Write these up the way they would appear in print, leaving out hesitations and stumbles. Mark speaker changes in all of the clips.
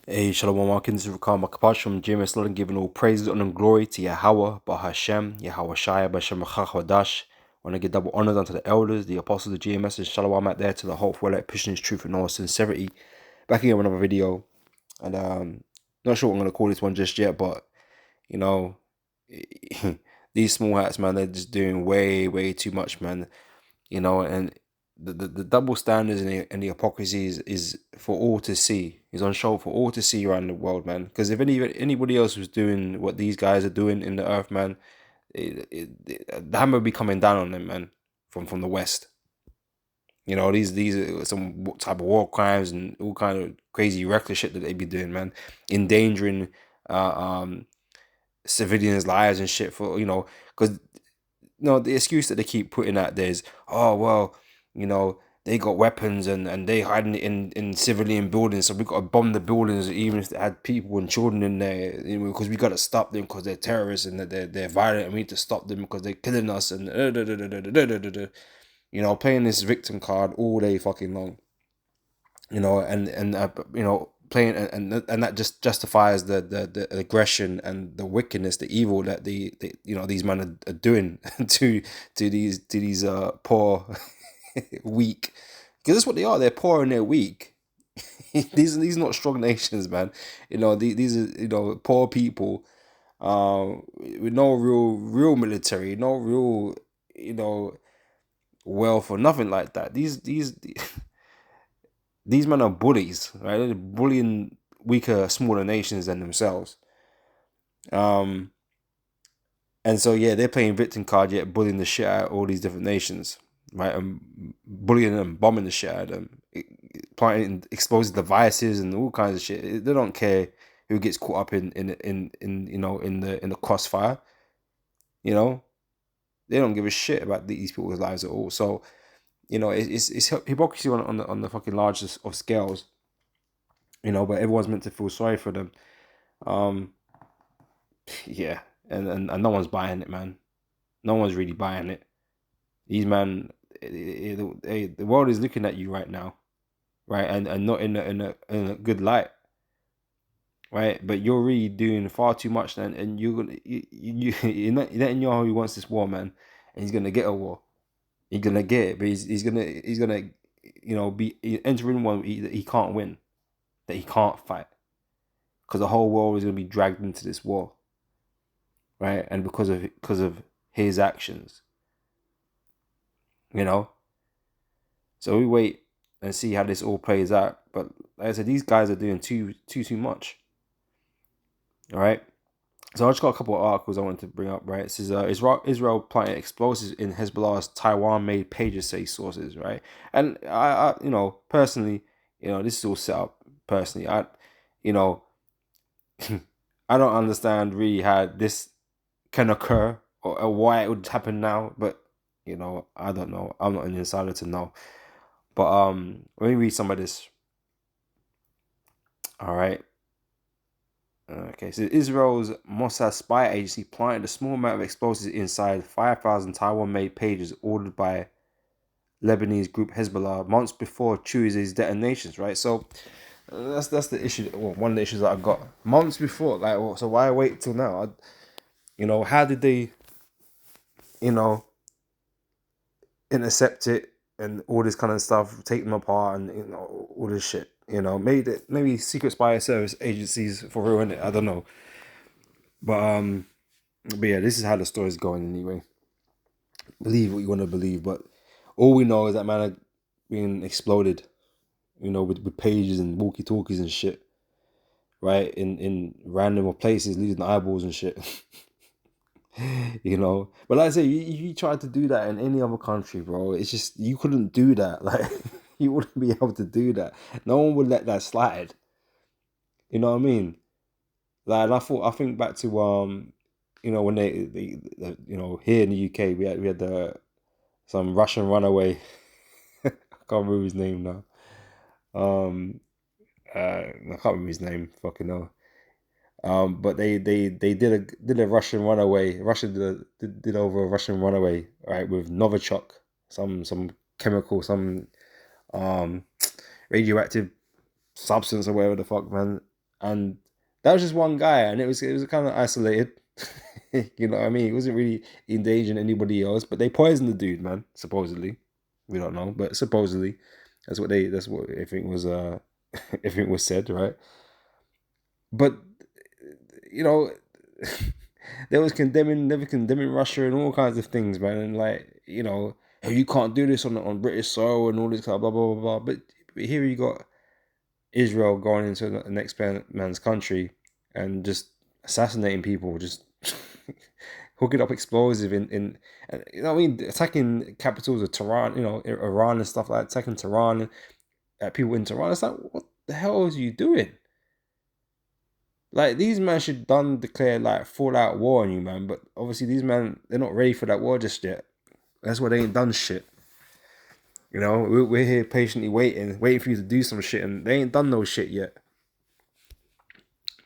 Speaker 1: Hey, Shalom Markin, this is Rakam Makapash from GMS London, giving all praises and glory to Yahweh, Bahashem, Yahweh Shai, Bashem Chachwadash. I want to give double honors unto the elders, the apostles of GMS, and Shalom out there to the whole for pushing his truth and all sincerity. Back again with another video, and not sure what I'm going to call this one just yet, but you know, these small hats, man, they're just doing way too much, man. And the double standards and the hypocrisy is for all to see. Is on show for all to see around the world, man. Because if anybody else was doing what these guys are doing in the earth, man, the hammer would be coming down on them, man, from the west. These are some type of war crimes and all kind of crazy reckless shit that they be doing, man, endangering civilians' lives and shit for because the excuse that they keep putting out there is, oh well, they got weapons and they hiding it in civilian buildings, so we got to bomb the buildings even if they had people and children in there, because we got to stop them because they're terrorists and they're violent and we need to stop them because they're killing us and playing this victim card all day fucking long, playing and that just justifies the aggression and the wickedness, the evil that these men are doing to these poor weak, because that's what they are. They're poor and they're weak. These are not strong nations, man. These are poor people with no real military, no real wealth or nothing like that. These men are bullies, right? They're bullying weaker, smaller nations than themselves. And so yeah, they're playing victim card yet bullying the shit out of all these different nations, right? And bullying them, bombing the shit out of them, planting explosive devices and all kinds of shit. They don't care who gets caught up in the crossfire. They don't give a shit about these people's lives at all. So it's hypocrisy on the fucking largest of scales. But everyone's meant to feel sorry for them. Yeah, and no one's buying it, man. No one's really buying it. These man, the world is looking at you right now, right, and not in a good light, right. But you're really doing far too much, and Netanyahu who wants this war, man, and he's gonna get a war. He's gonna get it, but he's gonna be entering one he can't win, that he can't fight, because the whole world is gonna be dragged into this war, right, and because of his actions. So we wait and see how this all plays out. But like I said, these guys are doing too much. All right. So I just got a couple of articles I wanted to bring up. Right. This is Israel planting explosives in Hezbollah's Taiwan-made pages, say sources. Right. And I personally, this is all set up. Personally, I don't understand really how this can occur or why it would happen now. But I don't know. I'm not an insider to know. But let me read some of this. All right. Okay, so Israel's Mossad spy agency planted a small amount of explosives inside 5,000 Taiwan-made pages ordered by Lebanese group Hezbollah months before Tuesday's detonations. Right, so that's the issue. Well, one of the issues that I got months before. Like, well, so why wait till now? How did they, intercept it and all this kind of stuff, take them apart, and all this shit. Maybe secret spy service agencies for real, innit? I don't know. But yeah, this is how the story's going anyway. Believe what you want to believe, but all we know is that man are being exploded, with pages and walkie-talkies and shit, right? In random places, losing eyeballs and shit. But like I say, you tried to do that in any other country, bro, it's just you couldn't do that. Like, you wouldn't be able to do that. No one would let that slide. You know what I mean? Like, and I think back to when they here in the UK we had some Russian runaway. I can't remember his name now. I can't remember his name. Fucking hell. But they did a Russian runaway. Russia did over a Russian runaway, right, with Novichok, some chemical, some radioactive substance or whatever the fuck, man. and that was just one guy, and it was kind of isolated. You know what I mean? He wasn't really endangering anybody else, but they poisoned the dude, man. Supposedly, we don't know, but supposedly, that's what everything was. Everything was said, right? But you know, they was condemning Russia and all kinds of things, man, and like, you know, oh, you can't do this on British soil and all this kind of blah blah blah blah. But here you got Israel going into the next man's country and just assassinating people, just hooking up explosive in you know what I mean, attacking capitals of Tehran, you know, Iran and stuff like that, attacking Tehran, people in Tehran. It's like, what the hell is you doing? Like, these men should done declare like full out war on you, man. But obviously these men, they're not ready for that war just yet. That's why they ain't done shit. You know, we're here patiently waiting for you to do some shit, and they ain't done no shit yet.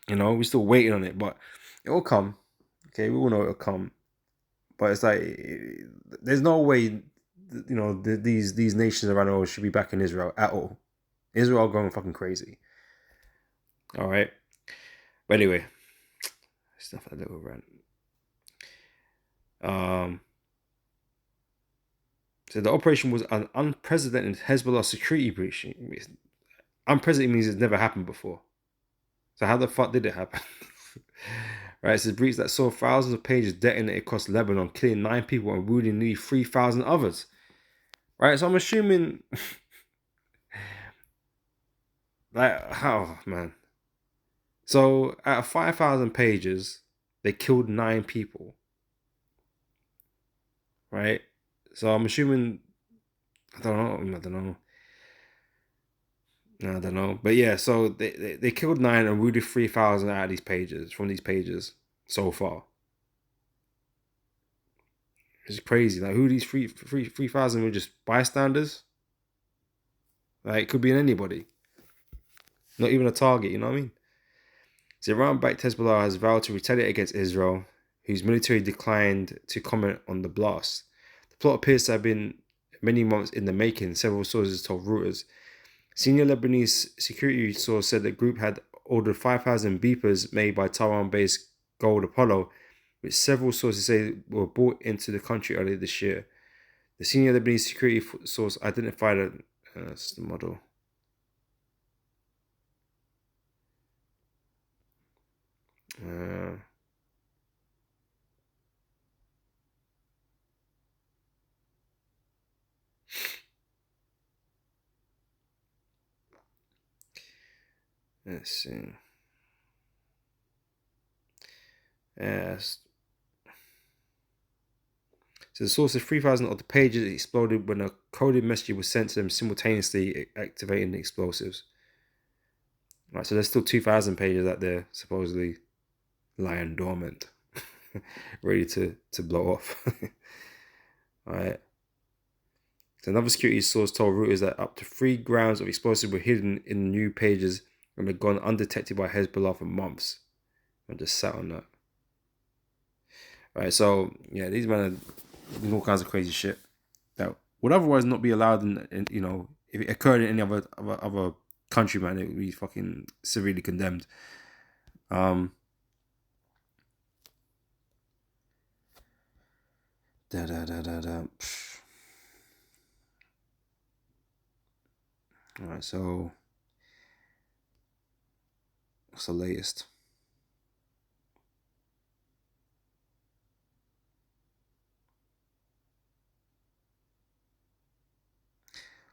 Speaker 1: You know, we're still waiting on it, but it will come. Okay, we all know it'll come. But it's like, there's no way, you know, these nations around the world should be back in Israel at all. Israel going fucking crazy. All right. But anyway, stuff that little rant. So the operation was an unprecedented Hezbollah security breach. Unprecedented means it's never happened before. So how the fuck did it happen? Right, it's a breach that saw thousands of pages detonated across Lebanon, killing 9 people and wounding nearly 3,000 others. Right, so I'm assuming, like, how, man? So out of 5,000 pages, they killed 9 people. Right, so I'm assuming, I don't know. But yeah, so they killed 9 and wounded 3,000 out of these pages, from these pages so far. It's crazy. Like, who are these 3,000 were just bystanders? Like, it could be in anybody. Not even a target, you know what I mean? So Iran-backed Hezbollah has vowed to retaliate against Israel, whose military declined to comment on the blast. The plot appears to have been many months in the making, several sources told Reuters. Senior Lebanese security source said the group had ordered 5,000 beepers made by Taiwan-based Gold Apollo, which several sources say were brought into the country earlier this year. The senior Lebanese security source identified that's the model. Let's see. Yes. So the source of 3,000 of the pages exploded when a coded message was sent to them, simultaneously activating the explosives. Right, so there's still 2,000 pages out there supposedly lying dormant, ready to blow off. Alright. So another security source told Reuters that up to 3 grams of explosives were hidden in the new pages and had gone undetected by Hezbollah for months. I just sat on that. Right, so yeah, these men are doing all kinds of crazy shit that would otherwise not be allowed in you know, if it occurred in any other country, man, it would be fucking severely condemned. Alright, so what's the latest?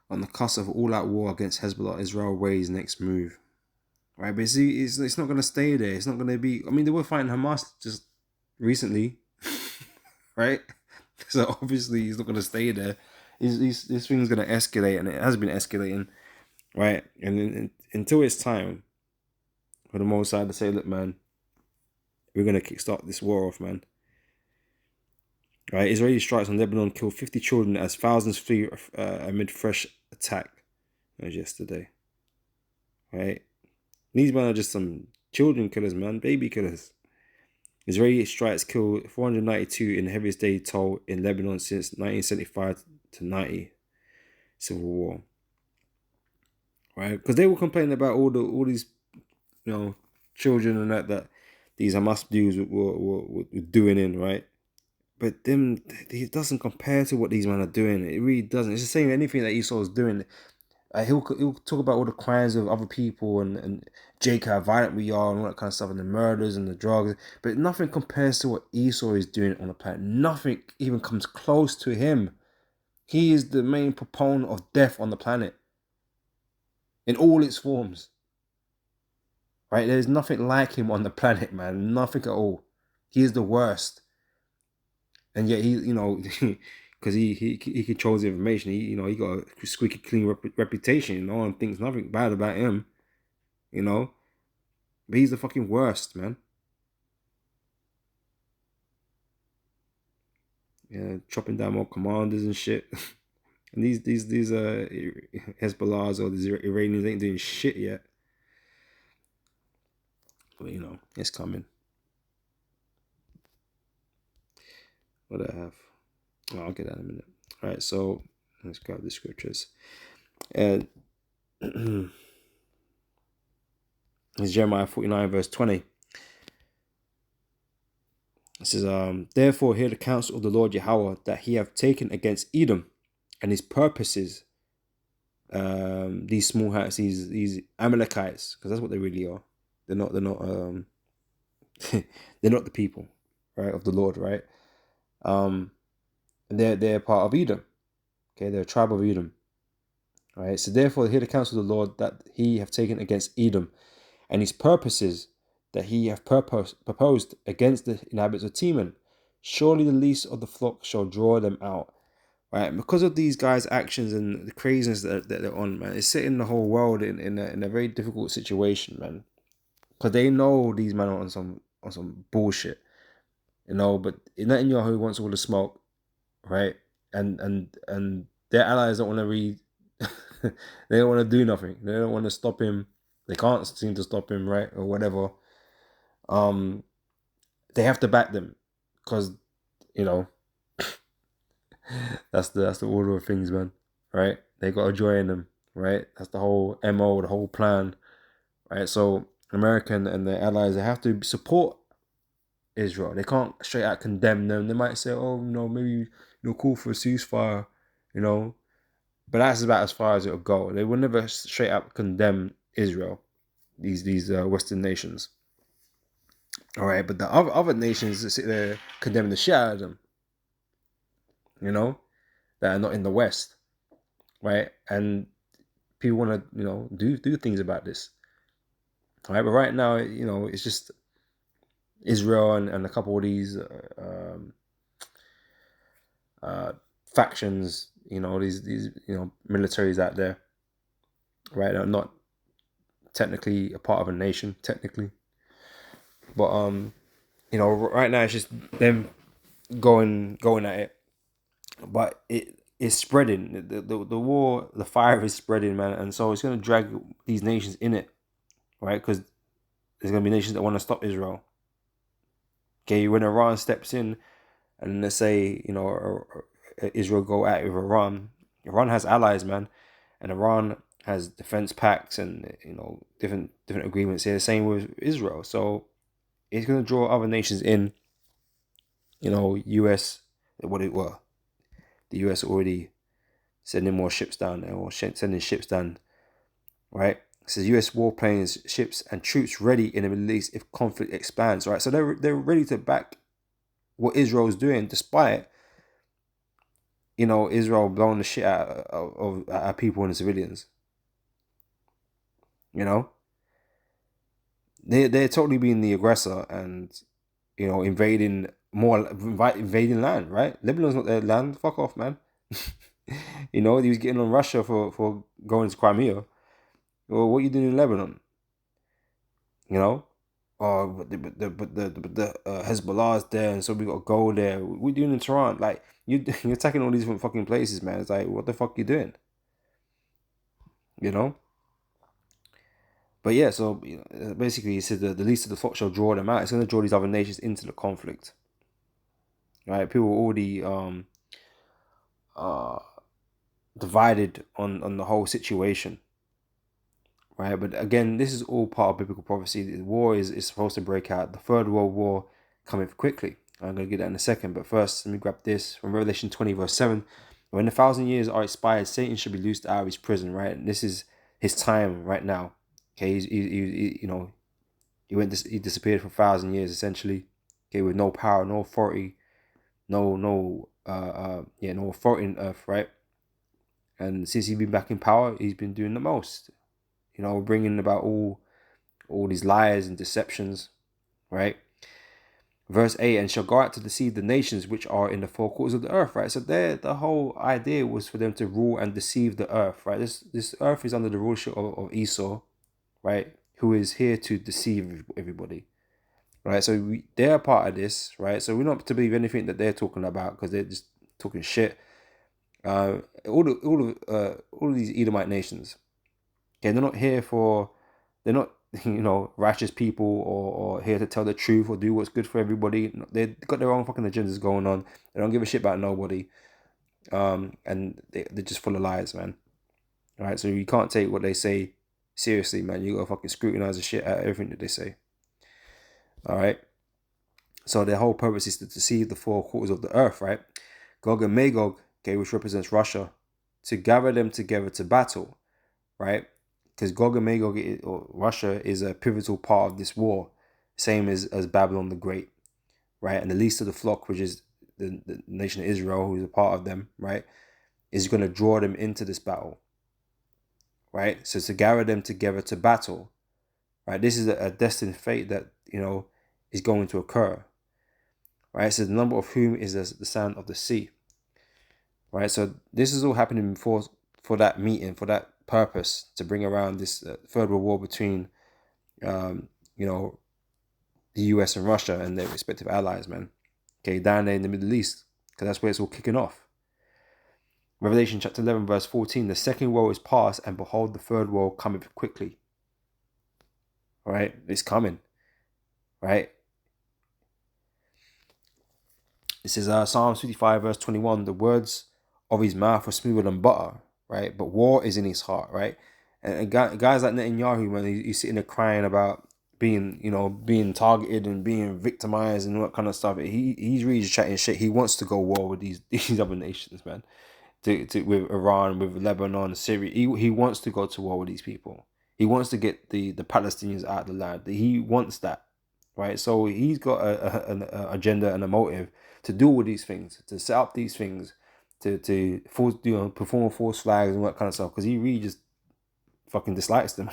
Speaker 1: On the cusp of all-out war against Hezbollah, Israel weighs next move. Right, but see, it's not going to stay there. It's not going to be... I mean, they were fighting Hamas just recently, right? So obviously he's not going to stay there. This thing's going to escalate, and it has been escalating, right? And until it's time for the Mossad to say, look, man, we're going to kickstart this war off, man. Right, Israeli strikes on Lebanon killed 50 children as thousands flee amid fresh attack. That was yesterday. Right, these men are just some children killers, man, baby killers. Israeli strikes killed 492 in the heaviest day toll in Lebanon since 1975 to 90 civil war. Right, because they were complaining about all these, you know, children and that these Hamas dudes were doing in, right? But them, it doesn't compare to what these men are doing. It really doesn't. It's the same anything that Esau is doing. He'll talk about all the crimes of other people and Jake how violent we are and all that kind of stuff and the murders and the drugs. But nothing compares to what Esau is doing on the planet. Nothing even comes close to him. He is the main proponent of death on the planet in all its forms. Right? There's nothing like him on the planet, man. Nothing at all. He is the worst. And yet he, because he controls the information. He got a squeaky clean reputation. No one thinks nothing bad about him. But he's the fucking worst, man. Yeah, chopping down more commanders and shit. And these Hezbollahs or these Iranians ain't doing shit yet. But it's coming. What do I have? Oh, I'll get that in a minute. All right, so let's grab the scriptures. And it's Jeremiah 49 verse 20. It says, therefore hear the counsel of the Lord Yahweh that he have taken against Edom and his purposes. These small hats, these Amalekites, because that's what they really are. They're not they're not the people, right, of the Lord, right? They're part of Edom. Okay, they're a tribe of Edom. Right. So therefore hear the counsel of the Lord that he have taken against Edom, and his purposes that he have proposed against the inhabitants of Teman. Surely the least of the flock shall draw them out. Right, because of these guys' actions and the craziness that they're on, man, it's setting the whole world in a very difficult situation, man. Because they know these men are on some bullshit, But Netanyahu wants all the smoke, right? And their allies don't want to read. They don't want to do nothing. They don't want to stop him. They can't seem to stop him, right, or whatever. They have to back them, because that's the order of things, man. Right? They got to join them, right? That's the whole MO, the whole plan, right? So America and their allies, they have to support Israel. They can't straight out condemn them. They might say, "Oh, maybe call for a ceasefire," but that's about as far as it'll go. They will never straight up condemn Israel. These Western nations. All right, but the other nations that sit there condemning the shit out of them, that are not in the West, right? And people want to, do things about this. All right, but right now, it's just Israel and a couple of these factions, these militaries out there, right? Are not technically a part of a nation, technically, but right now it's just them going at it, but it's spreading. The war, the fire is spreading, man, and so it's gonna drag these nations in it, right? Because there's gonna be nations that want to stop Israel. Okay, when Iran steps in, and let's say Israel go at it with Iran. Iran has allies, man, and Iran has defense pacts and different agreements here. Same with Israel, so it's gonna draw other nations in. US, the US already sending more ships down there, or sending ships down, right? It says US warplanes, ships, and troops ready in the Middle East if conflict expands, right? So they're ready to back what Israel is doing, despite Israel blowing the shit out of people and the civilians. They're totally being the aggressor and invading land, right? Lebanon's not their land. Fuck off, man. He was getting on Russia for going to Crimea. Well, what are you doing in Lebanon? Oh, but the Hezbollah is there, and so we got to go there. What are you doing in Tehran? Like, you're attacking all these different fucking places, man. It's like, what the fuck you doing? But yeah, so basically, he said the least of the flock shall draw them out. It's going to draw these other nations into the conflict, right? People are already divided on the whole situation, right? But again, this is all part of biblical prophecy. The war is supposed to break out. The Third World War coming quickly. I'm going to get that in a second. But first, let me grab this from Revelation 20, verse 7. When 1,000 years are expired, Satan should be loosed out of his prison, right? And this is his time right now. Okay, he disappeared for 1,000 years essentially. Okay, with no power, no authority, no authority on earth, right? And since he's been back in power, he's been doing the most. Bringing about all these lies and deceptions, right? Verse 8, and shall go out to deceive the nations which are in the four quarters of the earth, right? So the whole idea was for them to rule and deceive the earth, right? This earth is under the rulership of Esau, right? Who is here to deceive everybody, right? So they're a part of this, right? So we're not to believe anything that they're talking about because they're just talking shit. All of these Edomite nations, okay, they're not righteous people or here to tell the truth or do what's good for everybody. They've got their own fucking agendas going on. They don't give a shit about nobody, and they're just full of lies, man. All right, so you can't take what they say seriously, man. You gotta fucking scrutinize the shit out of everything that they say. All right, so their whole purpose is to deceive the four quarters of the earth, right? Gog and Magog, okay, which represents Russia, to gather them together to battle, right? Because Gog and Magog, or Russia, is a pivotal part of this war, same as Babylon the Great, right? And the least of the flock, which is the nation of Israel, who's a part of them, right, is going to draw them into this battle, right? So to gather them together to battle, right? This is a destined fate that, is going to occur, right? So the number of whom is as the sand of the sea, right? So this is all happening for that meeting, for that purpose, to bring around this third world war between the US and Russia and their respective allies, man. Okay, down there in the Middle East, because that's where it's all kicking off. Revelation chapter 11 verse 14, the second woe is past, and behold, the third woe cometh quickly. All right, it's coming, right? It says Psalms 55 verse 21, the words of his mouth are smoother than butter, right? But war is in his heart, right? And guys like Netanyahu, man, he's sitting there crying about being targeted and being victimized and all that kind of stuff. He's really just chatting shit. He wants to go war with these other nations, man. With Iran, with Lebanon, Syria. He wants to go to war with these people. He wants to get the Palestinians out of the land. He wants that, right? So he's got an agenda and a motive to do all these things, to set up these things, to perform false flags and all that kind of stuff, because he really just fucking dislikes them.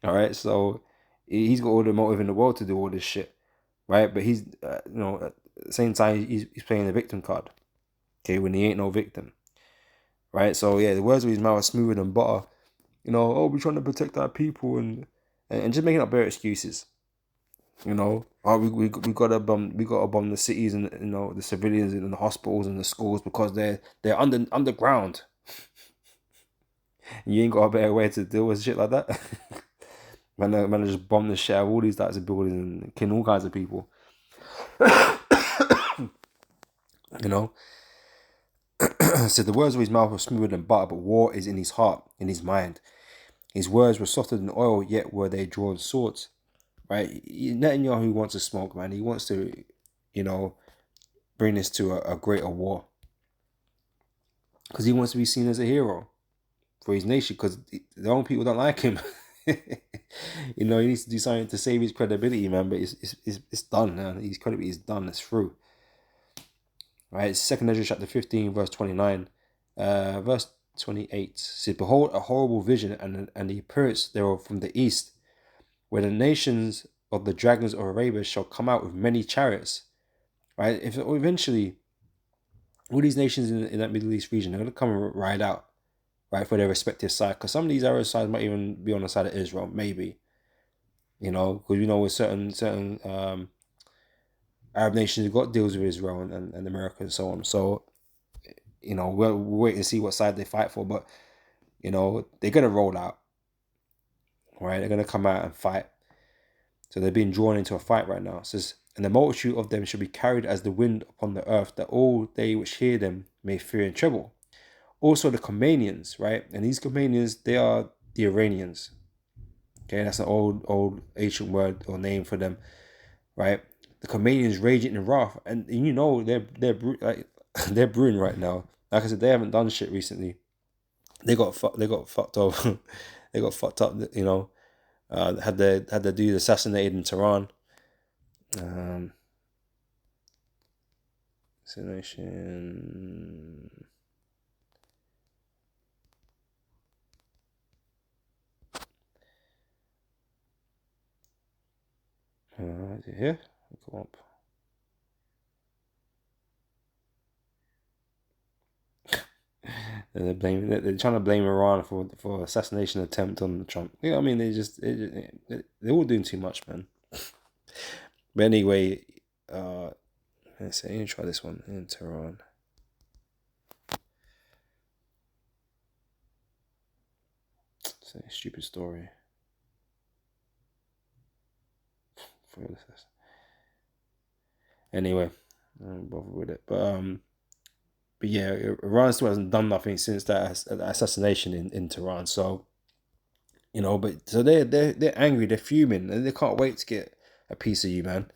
Speaker 1: All right, so he's got all the motive in the world to do all this shit, right? But he's at the same time he's playing the victim card, okay, when he ain't no victim, right? So yeah, the words of his mouth are smoother than butter. Oh, we're trying to protect our people and just making up bare excuses. Oh, we got to bomb the cities and the civilians in the hospitals and the schools because they're underground. You ain't got a better way to deal with shit like that. Man, just bomb the shit out of all these types of buildings and kill all kinds of people. So the words of his mouth were smoother than butter, but war is in his heart, in his mind. His words were softer than oil, yet were they drawn swords. Right? Netanyahu wants to smoke, man. He wants to, bring this to a greater war. Because he wants to be seen as a hero for his nation, because the own people don't like him. He needs to do something to save his credibility, man. But it's done, man. His credibility is done. It's through. Right? 2 Ezra chapter 15, verse 29. Verse 28 says, behold, a horrible vision and the appearance thereof from the east, where the nations of the dragons of Arabia shall come out with many chariots. Right? If eventually all these nations in that Middle East region are going to come and ride out, right, for their respective side, because some of these Arab sides might even be on the side of Israel, maybe. Because with certain Arab nations have got deals with Israel and America and so on. So, we'll wait and see what side they fight for, but they're gonna roll out, right? They're gonna come out and fight. So they're being drawn into a fight right now. It says, and the multitude of them shall be carried as the wind upon the earth, that all they which hear them may fear and tremble. Also the Comanians, right? And these Comanians, they are the Iranians. Okay, that's an old ancient word or name for them, right? The Khomeinians raging in wrath, and you know like they're brewing right now. Like I said, they haven't done shit recently. They got fucked up. They got fucked up. You know, had their dude assassinated in Tehran. Assassination. Is it here? Go up. They're trying to blame Iran for assassination attempt on Trump. You know, I mean, they're all doing too much, man. But anyway, let's see. Let me try this one in Tehran. It's a stupid story. Anyway, I don't bother with it. But yeah, Iran still hasn't done nothing since that assassination in Tehran. So, you know, but so they're angry, they're fuming, and they can't wait to get a piece of you, man.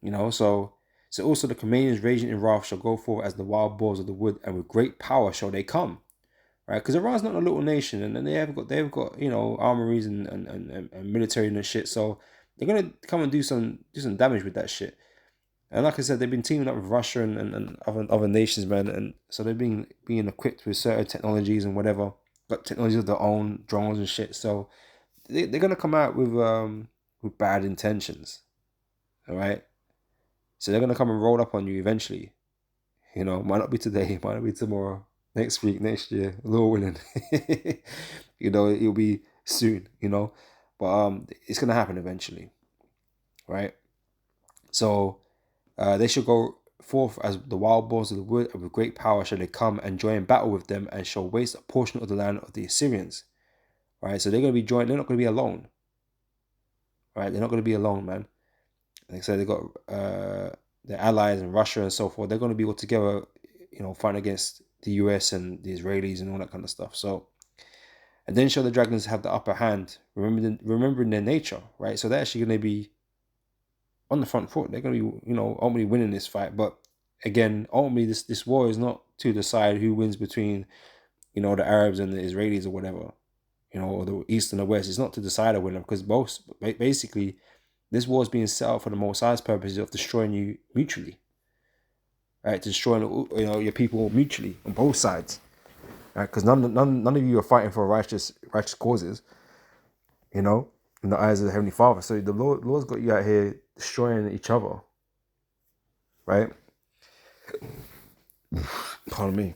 Speaker 1: You know, so also the Khomeinians raging in wrath shall go forth as the wild boars of the wood, and with great power shall they come. Right, because Iran's not a little nation, and they've got you know armories and military and shit. So they're gonna come and do some damage with that shit. And like I said, they've been teaming up with Russia and other nations, man. And so they're being equipped with certain technologies and whatever, got technologies of their own, drones and shit. So they're gonna come out with bad intentions, all right. So they're gonna come and roll up on you eventually. You know, might not be today, might not be tomorrow, next week, next year, Lord willing. You know, it'll be soon. You know, but it's gonna happen eventually, right? So they shall go forth as the wild boars of the wood, and with great power shall they come and join battle with them, and shall waste a portion of the land of the Assyrians. Right, so they're gonna be joined. They're not gonna be alone. Right, they're not gonna be alone, man. Like I said, they got their allies in Russia and so forth. They're gonna be all together, you know, fighting against the US and the Israelis and all that kind of stuff. So, and then shall the dragons have the upper hand, remembering their nature, right? So they're actually gonna be on the front foot. They're going to be, you know, ultimately winning this fight. But again, ultimately, this war is not to decide who wins between, you know, the Arabs and the Israelis or whatever, you know, or the East and the West. It's not to decide a winner, because both, basically, this war is being set up for the Most High's purposes of destroying you mutually, right? Destroying, you know, your people mutually on both sides, right? Because none of you are fighting for righteous causes, you know, in the eyes of the Heavenly Father. So the Lord's got you out here destroying each other, right? Pardon me.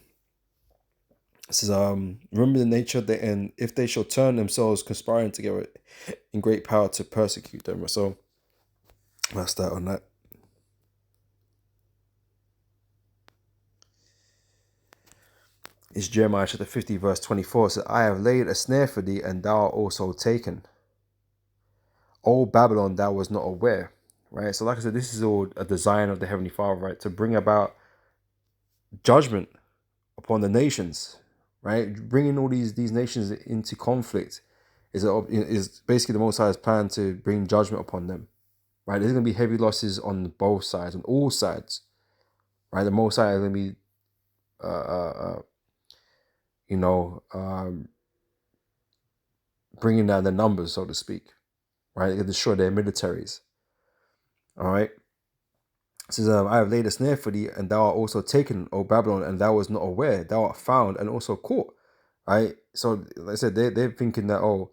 Speaker 1: It says, remember the nature of the end, if they shall turn themselves conspiring together in great power to persecute them. So that's that on that. It's Jeremiah chapter 50, verse 24. It says, I have laid a snare for thee, and thou art also taken. O Babylon, thou was not aware. Right? So like I said, this is all a design of the Heavenly Father, right? To bring about judgment upon the nations, right? Bringing all these nations into conflict is basically the Most High's plan to bring judgment upon them, right? There's going to be heavy losses on both sides, on all sides, right? The Most High is going to be, you know, bringing down the numbers, so to speak, right? They're going to destroy their militaries, all right? It says, I have laid a snare for thee, and thou art also taken, O Babylon, and thou was not aware. Thou art found and also caught, right? So, like I said, they're thinking that, oh,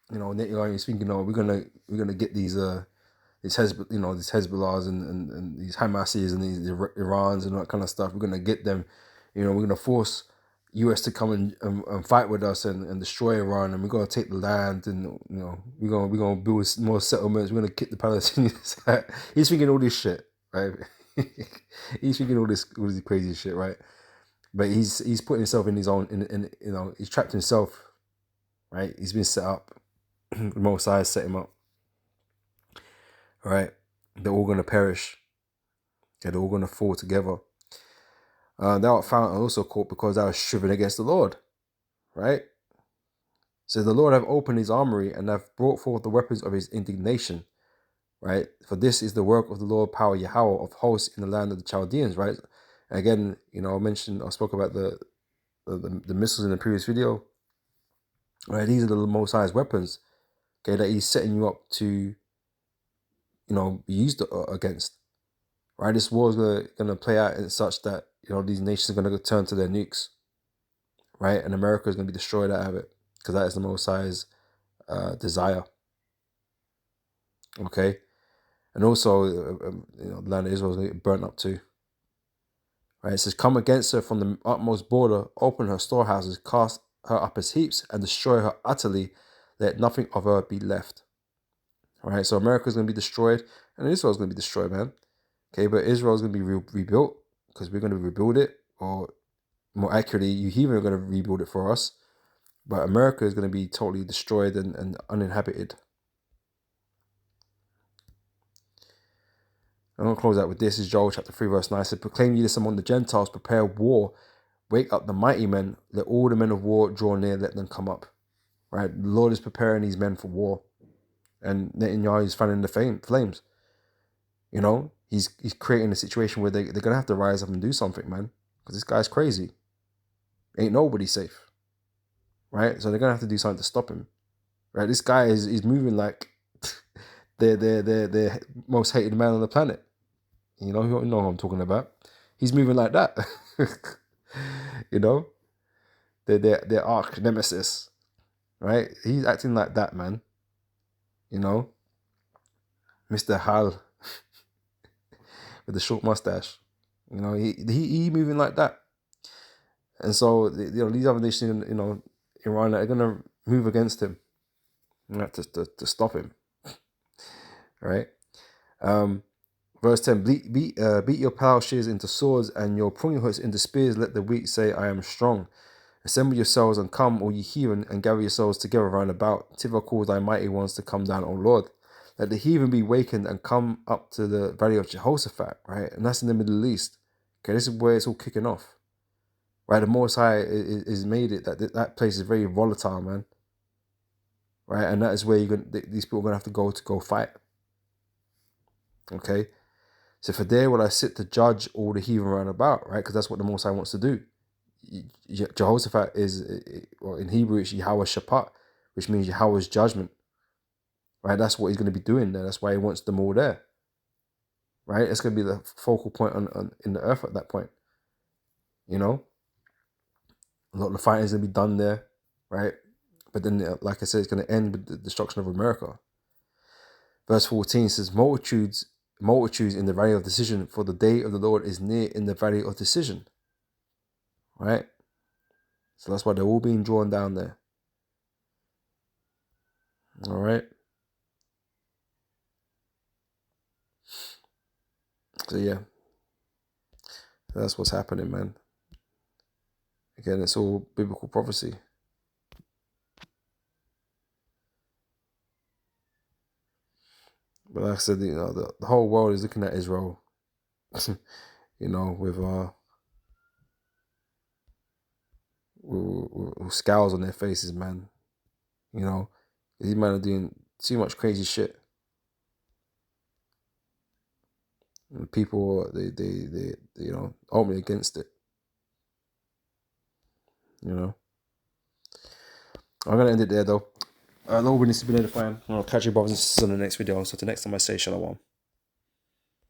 Speaker 1: you know, Netanyahu is thinking, oh, we're gonna get these these Hezbollahs and these Hamasis and these Irans and all that kind of stuff. We're gonna get them, you know, we're gonna force US to come and fight with us and destroy Iran, and we're gonna take the land, and you know, we're gonna build more settlements. We're gonna kick the Palestinians out. He's thinking all this shit, right? He's thinking all this crazy shit, right? But he's putting himself in his own in you know, he's trapped himself, right? He's been set up. The Most High set him up. All right, they're all gonna perish. Yeah, they're all gonna fall together. Thou art found and also caught because thou hast striven against the Lord. right? So the Lord have opened his armory and have brought forth the weapons of his indignation, right? For this is the work of the Lord power Yahweh of hosts in the land of the Chaldeans, right? And again, I spoke about the missiles in the previous video, right? These are the Most High's weapons, okay, that he's setting you up to, be used against, right? This war is gonna play out in such that, these nations are gonna turn to their nukes, right? And America is gonna be destroyed out of it, because that is the Most High's desire, okay? And also, the land of Israel is going to get burnt up too. Right? It says, come against her from the utmost border, open her storehouses, cast her up as heaps, and destroy her utterly. Let nothing of her be left. All right, so America is going to be destroyed, and Israel is going to be destroyed, man. Okay, but Israel is going to be rebuilt, because we're going to rebuild it, or more accurately, you heathen are going to rebuild it for us. But America is going to be totally destroyed and uninhabited. I'm going to close out with this. This is Joel chapter 3 verse 9. It says, proclaim ye this among the Gentiles, prepare war, wake up the mighty men, let all the men of war draw near, let them come up. Right? The Lord is preparing these men for war. And Netanyahu is fanning the flames. He's creating a situation where they're going to have to rise up and do something, man. Because this guy's crazy. Ain't nobody safe. Right? So they're going to have to do something to stop him. Right? This guy is moving like the most hated man on the planet. You know who I'm talking about. He's moving like that. Their arch nemesis, right? He's acting like that, man. Mr. Hal with the short mustache. He moving like that. And so these other nations, Iran, are gonna move against him, to stop him, right? Verse 10, beat your plowshares into swords and your pruning hooks into spears. Let the weak say, I am strong. Assemble yourselves and come, all ye heathen, and gather yourselves together round about. Tivah calls thy mighty ones to come down, O Lord. Let the heathen be wakened and come up to the valley of Jehoshaphat, right? And that's in the Middle East. Okay, this is where it's all kicking off. Right, the Most High is made it that place is very volatile, man. Right, and that is where these people are gonna have to go fight. Okay. So for there will I sit to judge all the heathen round about, right? Because that's what the Most High wants to do. Jehoshaphat in Hebrew, it's Yahweh Shaphat, which means Yahweh's judgment. Right? That's what he's going to be doing there. That's why he wants them all there. Right? It's going to be the focal point in the earth at that point. A lot of the fighting is going to be done there. Right? But then, like I said, it's going to end with the destruction of America. Verse 14 says, multitudes in the valley of decision, for the day of the Lord is near in the valley of decision. Right? So that's why they're all being drawn down there. All right? So yeah, that's what's happening, man. Again, it's all biblical prophecy. But like I said, the whole world is looking at Israel, with scowls on their faces, man. These men are doing too much crazy shit. And people, they ultimately against it. I'm gonna end it there though. Lord, we need to be edifying. I'll catch you brothers and sisters on the next video. So till next time, I say shalom.